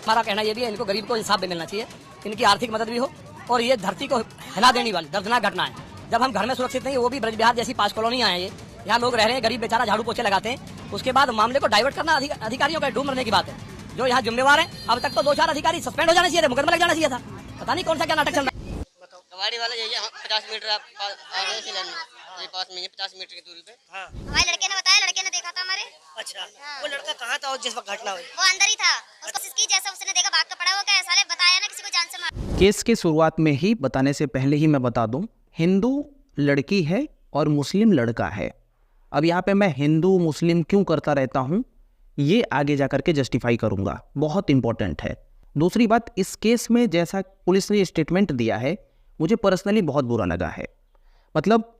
हमारा कहना ये भी है, इनको गरीब को इंसाफ भी मिलना चाहिए, इनकी आर्थिक मदद भी हो, और ये धरती को हिला देने वाली दर्दनाक घटना है। जब हम घर में सुरक्षित नहीं, वो भी ब्रज बिहार जैसी 5 कॉलोनियां हैं, ये यहाँ लोग रह रहे हैं, गरीब बेचारा झाड़ू पोछे लगाते हैं, उसके बाद मामले को डाइवर्ट करना अधिकारियों का डूब मरने की बात है। जो यहाँ जिम्मेवार है, अब तक तो 2-4 अधिकारी सस्पेंड हो जाने चाहिए थे, मुकदमा लग जाना चाहिए था। पता नहीं कौन सा क्या नाटक चल रहा है। कबाड़ी वाले यही 50 मीटर आप आगे से लेना, ये पास में 50 मीटर की दूरी पे। हाँ। हमारे लड़के ने बताया, लड़के ने देखा था हमारे। अच्छा, वो लड़का कहाँ था और जिस वक्त घटना हुई? वो अंदर ही था, उसको सिसकी जैसा उसने देखा, भाग कर पड़ा। वो क्या साले बताया ना, किसी को जान से मार। केस की शुरुआत में ही बताने से पहले ही मैं बता दूं, हिंदू लड़की है और मुस्लिम लड़का है। अब यहाँ पे मैं हिंदू मुस्लिम क्यों करता रहता हूँ, ये आगे जा करके जस्टिफाई करूँगा, बहुत इंपॉर्टेंट है। दूसरी बात, इस केस में जैसा पुलिस ने स्टेटमेंट दिया है, मुझे पर्सनली बहुत बुरा लगा है। मतलब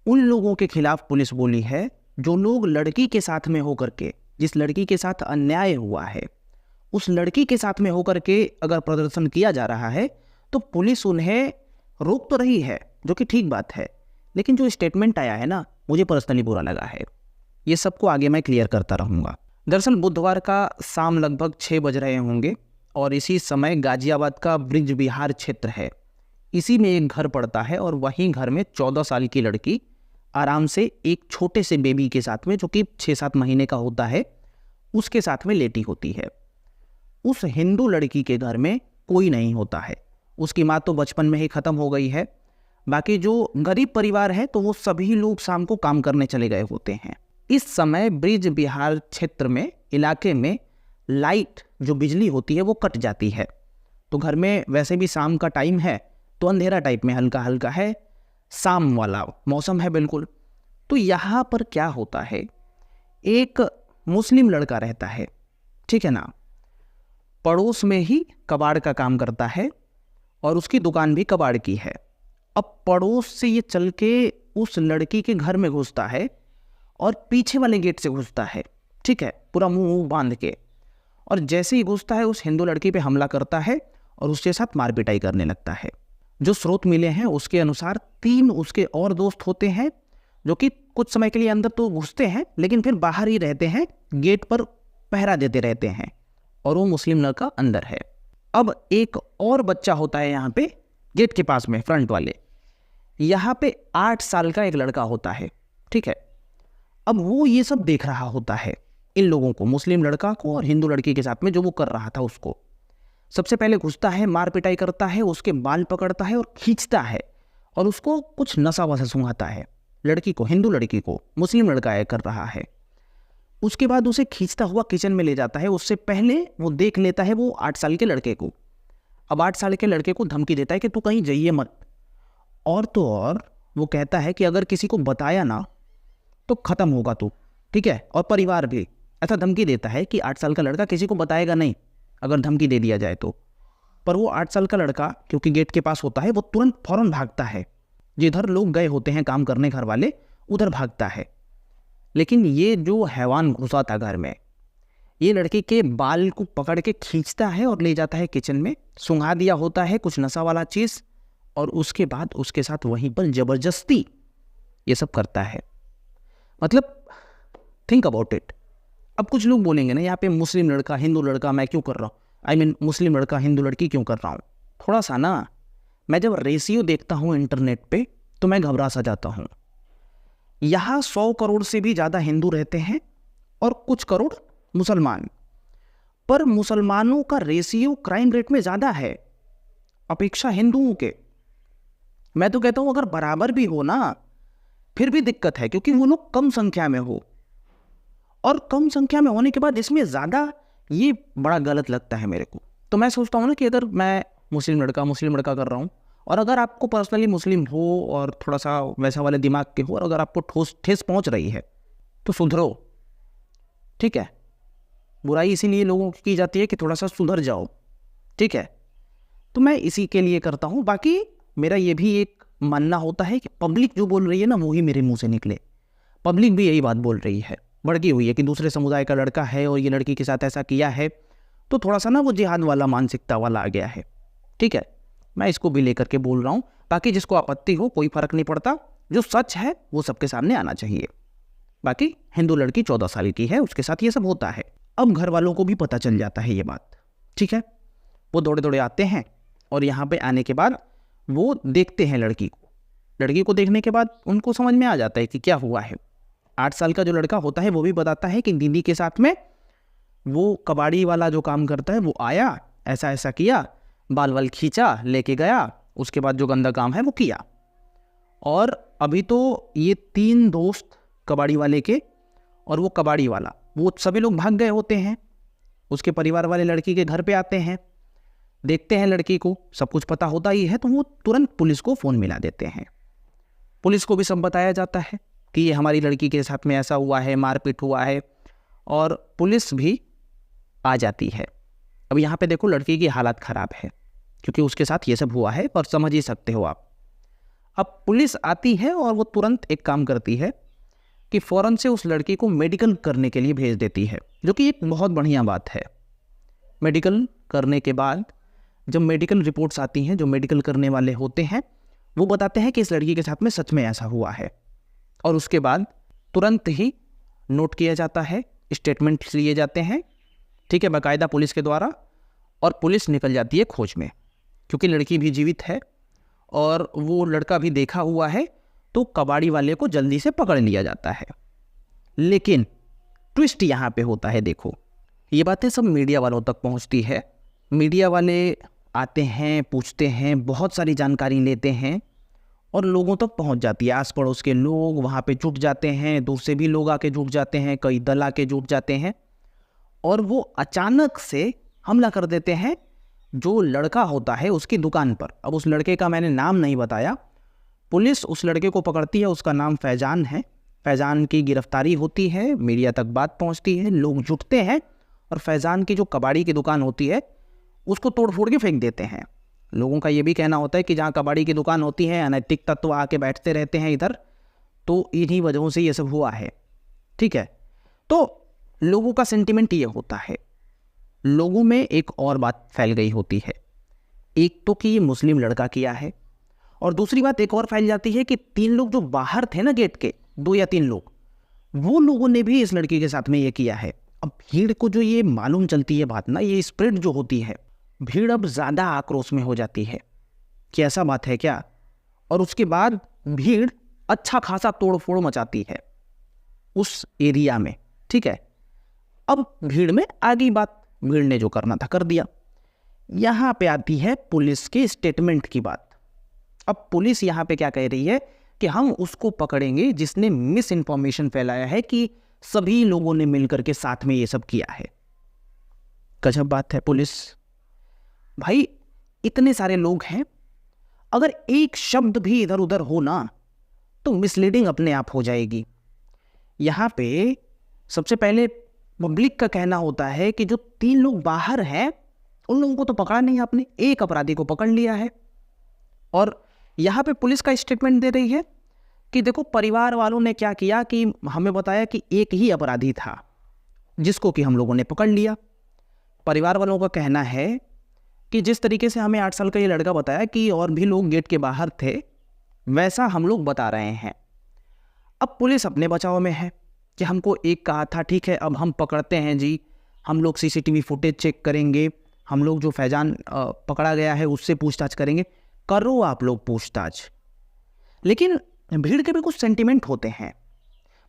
उन लोगों के खिलाफ पुलिस बोली है जो लोग लड़की के साथ में होकर के, जिस लड़की के साथ अन्याय हुआ है, उस लड़की के साथ में होकर के अगर प्रदर्शन किया जा रहा है तो पुलिस उन्हें रोक तो रही है, जो कि ठीक बात है, लेकिन जो स्टेटमेंट आया है ना, मुझे पर्सनली बुरा लगा है। ये सबको आगे मैं क्लियर करता रहूँगा। दरअसल बुधवार का शाम लगभग 6 बज रहे होंगे और इसी समय गाजियाबाद का ब्रिज बिहार क्षेत्र है, इसी में एक घर पड़ता है और वहीं घर में 14 साल की लड़की आराम से एक छोटे से बेबी के साथ में, जो कि 6-7 महीने का होता है, उसके साथ में लेटी होती है। उस हिंदू लड़की के घर में कोई नहीं होता है, उसकी माँ तो बचपन में ही ख़त्म हो गई है। बाकी जो गरीब परिवार है तो वो सभी लोग शाम को काम करने चले गए होते हैं। इस समय ब्रिज बिहार क्षेत्र में, इलाके में लाइट जो बिजली होती है वो कट जाती है, तो घर में वैसे भी शाम का टाइम है तो अंधेरा टाइप में हल्का हल्का है, शाम वाला मौसम है बिल्कुल। तो यहाँ पर क्या होता है, एक मुस्लिम लड़का रहता है, ठीक है ना, पड़ोस में ही कबाड़ का काम करता है और उसकी दुकान भी कबाड़ की है। अब पड़ोस से ये चल के उस लड़की के घर में घुसता है और पीछे वाले गेट से घुसता है, ठीक है, पूरा मुंह बांध के, और जैसे ही घुसता है उस हिंदू लड़की पे हमला करता है और उसके साथ मार पिटाई करने लगता है। जो स्रोत मिले हैं उसके अनुसार 3 उसके और दोस्त होते हैं जो कि कुछ समय के लिए अंदर तो घुसते हैं लेकिन फिर बाहर ही रहते हैं, गेट पर पहरा देते रहते हैं, और वो मुस्लिम लड़का अंदर है। अब एक और बच्चा होता है यहाँ पे गेट के पास में, फ्रंट वाले, यहाँ पे 8 साल का एक लड़का होता है, ठीक है। अब वो ये सब देख रहा होता है, इन लोगों को, मुस्लिम लड़का को और हिंदू लड़की के साथ में जो वो कर रहा था उसको। सबसे पहले घुसता है, मार पिटाई करता है, उसके बाल पकड़ता है और खींचता है और उसको कुछ नशा वसा सूंघाता है, लड़की को, हिंदू लड़की को, मुस्लिम लड़का है कर रहा है। उसके बाद उसे खींचता हुआ किचन में ले जाता है। उससे पहले वो देख लेता है वो 8 साल के लड़के को। अब 8 साल के लड़के को धमकी देता है कि तू कहीं जाइए मत, और तो और वो कहता है कि अगर किसी को बताया ना तो ख़त्म होगा तू, ठीक है, और परिवार भी। ऐसा धमकी देता है कि 8 साल का लड़का किसी को बताएगा नहीं अगर धमकी दे दिया जाए तो। पर वो 8 साल का लड़का क्योंकि गेट के पास होता है, वो तुरंत फ़ौरन भागता है, जिधर लोग गए होते हैं काम करने घर वाले, उधर भागता है। लेकिन ये जो हैवान घुसा था घर में, ये लड़के के बाल को पकड़ के खींचता है और ले जाता है किचन में, सूंघा दिया होता है कुछ नशा वाला चीज़, और उसके बाद उसके साथ वहीं पर ज़बरदस्ती ये सब करता है। मतलब थिंक अबाउट इट। अब कुछ लोग बोलेंगे ना, यहाँ पे मुस्लिम लड़का हिंदू लड़का मैं क्यों कर रहा हूँ, आई मीन मुस्लिम लड़का हिंदू लड़की क्यों कर रहा हूँ। थोड़ा सा ना, मैं जब रेशियो देखता हूँ इंटरनेट पे तो मैं घबरा सा जाता हूँ। यहाँ 100 करोड़ से भी ज़्यादा हिंदू रहते हैं और कुछ करोड़ मुसलमान, पर मुसलमानों का रेशियो क्राइम रेट में ज़्यादा है अपेक्षा हिंदुओं के। मैं तो कहता हूँ अगर बराबर भी हो ना फिर भी दिक्कत है, क्योंकि वो लोग कम संख्या में हो, और कम संख्या में होने के बाद इसमें ज़्यादा, ये बड़ा गलत लगता है मेरे को। तो मैं सोचता हूँ ना कि अगर मैं मुस्लिम लड़का कर रहा हूँ, और अगर आपको पर्सनली मुस्लिम हो और थोड़ा सा वैसा वाले दिमाग के हो, और अगर आपको ठेस पहुँच रही है तो सुधरो, ठीक है। बुराई इसीलिए लोगों की जाती है कि थोड़ा सा सुधर जाओ, ठीक है। तो मैं इसी के लिए करता हूँ। बाकी मेरा ये भी एक मानना होता है कि पब्लिक जो बोल रही है ना वो ही मेरे मुंह से निकले। पब्लिक भी यही बात बोल रही है, भड़की हुई है कि दूसरे समुदाय का लड़का है और ये लड़की के साथ ऐसा किया है, तो थोड़ा सा ना वो जिहाद वाला मानसिकता वाला आ गया है, ठीक है। मैं इसको भी लेकर के बोल रहा हूँ। बाकी जिसको आपत्ति हो कोई फ़र्क नहीं पड़ता, जो सच है वो सबके सामने आना चाहिए। बाकी हिंदू लड़की 14 साल की है, उसके साथ ये सब होता है। अब घर वालों को भी पता चल जाता है ये बात, ठीक है, वो दौड़े दौड़े आते हैं और यहाँ पे आने के बाद वो देखते हैं लड़की को। लड़की को देखने के बाद उनको समझ में आ जाता है कि क्या हुआ है। 8 साल का जो लड़का होता है वो भी बताता है कि दीदी के साथ में वो कबाड़ी वाला जो काम करता है वो आया, ऐसा ऐसा किया, बाल वाल खींचा, लेके गया, उसके बाद जो गंदा काम है वो किया। और अभी तो ये 3 दोस्त कबाड़ी वाले के और वो कबाड़ी वाला, वो सभी लोग भाग गए होते हैं। उसके परिवार वाले लड़की के घर पे आते हैं, देखते हैं लड़की को, सब कुछ पता होता ही है, तो वो तुरंत पुलिस को फ़ोन मिला देते हैं। पुलिस को भी सब बताया जाता है कि ये हमारी लड़की के साथ में ऐसा हुआ है, मारपीट हुआ है, और पुलिस भी आ जाती है। अब यहाँ पे देखो लड़की की हालत ख़राब है क्योंकि उसके साथ ये सब हुआ है, पर समझ ही सकते हो आप। अब पुलिस आती है और वो तुरंत एक काम करती है कि फ़ौरन से उस लड़की को मेडिकल करने के लिए भेज देती है, जो कि एक बहुत बढ़िया बात है। मेडिकल करने के बाद जब मेडिकल रिपोर्ट्स आती हैं, जो मेडिकल करने वाले होते हैं वो बताते हैं कि इस लड़की के साथ में सच में ऐसा हुआ है, और उसके बाद तुरंत ही नोट किया जाता है, स्टेटमेंट्स लिए जाते हैं, ठीक है, बाकायदा पुलिस के द्वारा, और पुलिस निकल जाती है खोज में, क्योंकि लड़की भी जीवित है और वो लड़का भी देखा हुआ है, तो कबाड़ी वाले को जल्दी से पकड़ लिया जाता है। लेकिन ट्विस्ट यहाँ पे होता है, देखो ये बातें सब मीडिया वालों तक पहुँचती है। मीडिया वाले आते हैं, पूछते हैं, बहुत सारी जानकारी लेते हैं और लोगों तक पहुंच जाती है। आस पड़ोस के लोग वहाँ पे जुट जाते हैं, दूर से भी लोग आके जुट जाते हैं, कई दल आके जुट जाते हैं, और वो अचानक से हमला कर देते हैं जो लड़का होता है उसकी दुकान पर। अब उस लड़के का मैंने नाम नहीं बताया। पुलिस उस लड़के को पकड़ती है, उसका नाम फैजान है। फैजान की गिरफ्तारी होती है, मीडिया तक बात पहुँचती है, लोग जुटते हैं और फैजान की जो कबाड़ी की दुकान होती है उसको तोड़ फोड़ के फेंक देते हैं। लोगों का ये भी कहना होता है कि जहाँ कबाड़ी की दुकान होती है अनैतिक तत्व आके बैठते रहते हैं इधर, तो इन्हीं वजहों से ये सब हुआ है, ठीक है। तो लोगों का सेंटिमेंट ये होता है। लोगों में एक और बात फैल गई होती है, एक तो कि ये मुस्लिम लड़का किया है, और दूसरी बात एक और फैल जाती है कि 3 लोग जो बाहर थे ना गेट के, 2 या 3 लोग, वो लोगों ने भी इस लड़की के साथ में ये किया है। अब भीड़ को जो ये मालूम चलती है बात ना, ये स्प्रेड जो होती है, भीड़ अब ज़्यादा आक्रोश में हो जाती है कि ऐसा बात है क्या, और उसके बाद भीड़ अच्छा खासा तोड़ फोड़ मचाती है उस एरिया में, ठीक है। अब भीड़ में आ गई बात, भीड़ ने जो करना था कर दिया। यहाँ पे आती है पुलिस के स्टेटमेंट की बात। अब पुलिस यहाँ पे क्या कह रही है कि हम उसको पकड़ेंगे जिसने मिस इन्फॉर्मेशन फैलाया है कि सभी लोगों ने मिलकर के साथ में ये सब किया है। गजब बात है पुलिस भाई, इतने सारे लोग हैं, अगर एक शब्द भी इधर उधर हो ना तो मिसलीडिंग अपने आप हो जाएगी। यहाँ पे सबसे पहले पब्लिक का कहना होता है कि जो 3 लोग बाहर हैं उन लोगों को तो पकड़ा नहीं आपने, एक अपराधी को पकड़ लिया है। और यहाँ पे पुलिस का स्टेटमेंट दे रही है कि देखो परिवार वालों ने क्या किया कि हमें बताया कि एक ही अपराधी था जिसको कि हम लोगों ने पकड़ लिया। परिवार वालों का कहना है कि जिस तरीके से हमें 8 साल का ये लड़का बताया कि और भी लोग गेट के बाहर थे, वैसा हम लोग बता रहे हैं। अब पुलिस अपने बचाव में है कि हमको एक कहा था, ठीक है अब हम पकड़ते हैं जी, हम लोग सीसीटीवी फुटेज चेक करेंगे, हम लोग जो फैजान पकड़ा गया है उससे पूछताछ करेंगे। करो आप लोग पूछताछ, लेकिन भीड़ के भी कुछ सेंटिमेंट होते हैं।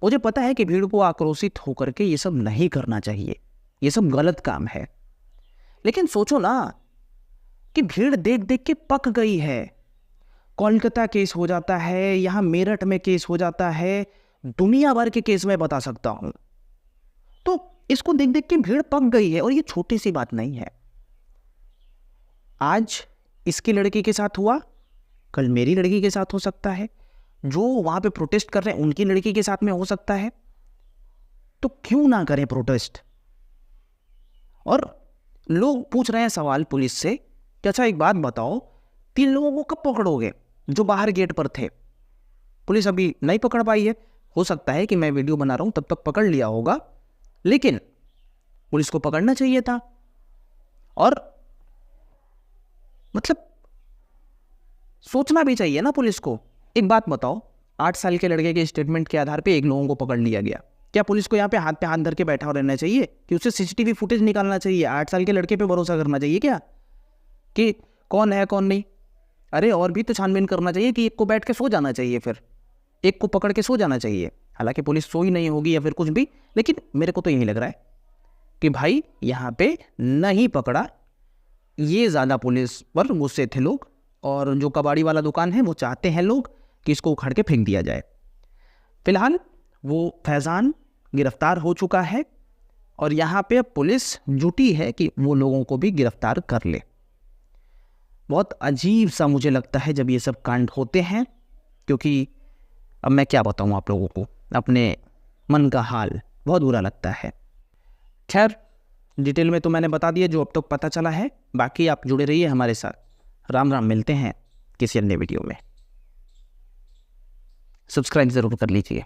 मुझे पता है कि भीड़ को आक्रोशित होकर के ये सब नहीं करना चाहिए, ये सब गलत काम है, लेकिन सोचो ना कि भीड़ देख देख के पक गई है। कोलकाता केस हो जाता है, यहाँ मेरठ में केस हो जाता है, दुनिया भर के केस मैं बता सकता हूँ। तो इसको देख देख के भीड़ पक गई है, और ये छोटी सी बात नहीं है। आज इसकी लड़की के साथ हुआ, कल मेरी लड़की के साथ हो सकता है, जो वहाँ पे प्रोटेस्ट कर रहे हैं उनकी लड़की के साथ में हो सकता है। तो क्यों ना करें प्रोटेस्ट। और लोग पूछ रहे हैं सवाल पुलिस से कि अच्छा एक बात बताओ, 3 लोगों को कब पकड़ोगे जो बाहर गेट पर थे? पुलिस अभी नहीं पकड़ पाई है, हो सकता है कि मैं वीडियो बना रहा हूँ तब तक पकड़ लिया होगा, लेकिन पुलिस को पकड़ना चाहिए था। और मतलब सोचना भी चाहिए ना पुलिस को। एक बात बताओ, 8 साल के लड़के के स्टेटमेंट के आधार पे 1 लोगों को पकड़ लिया गया, क्या पुलिस को यहाँ पे हाथ धर के बैठा रहना चाहिए कि उसे सीसीटीवी फुटेज निकालना चाहिए? 8 साल के लड़के पे भरोसा करना चाहिए क्या कि कौन है कौन नहीं? अरे और भी तो छानबीन करना चाहिए कि एक को बैठ के सो जाना चाहिए, फिर एक को पकड़ के सो जाना चाहिए। हालांकि पुलिस सोई नहीं होगी या फिर कुछ भी, लेकिन मेरे को तो यही लग रहा है कि भाई यहाँ पे नहीं पकड़ा, ये ज़्यादा पुलिस पर गुस्से थे लोग। और जो कबाड़ी वाला दुकान है वो चाहते हैं लोग कि इसको उखाड़ के फेंक दिया जाए। फिलहाल वो फैज़ान गिरफ्तार हो चुका है और यहाँ पे पुलिस जुटी है कि वो लोगों को भी गिरफ्तार कर ले। बहुत अजीब सा मुझे लगता है जब ये सब कांड होते हैं, क्योंकि अब मैं क्या बताऊँ आप लोगों को, अपने मन का हाल बहुत बुरा लगता है। खैर डिटेल में तो मैंने बता दिया जो अब तक पता चला है। बाकी आप जुड़े रहिए हमारे साथ। राम राम, मिलते हैं किसी अन्य वीडियो में। सब्सक्राइब ज़रूर कर लीजिए।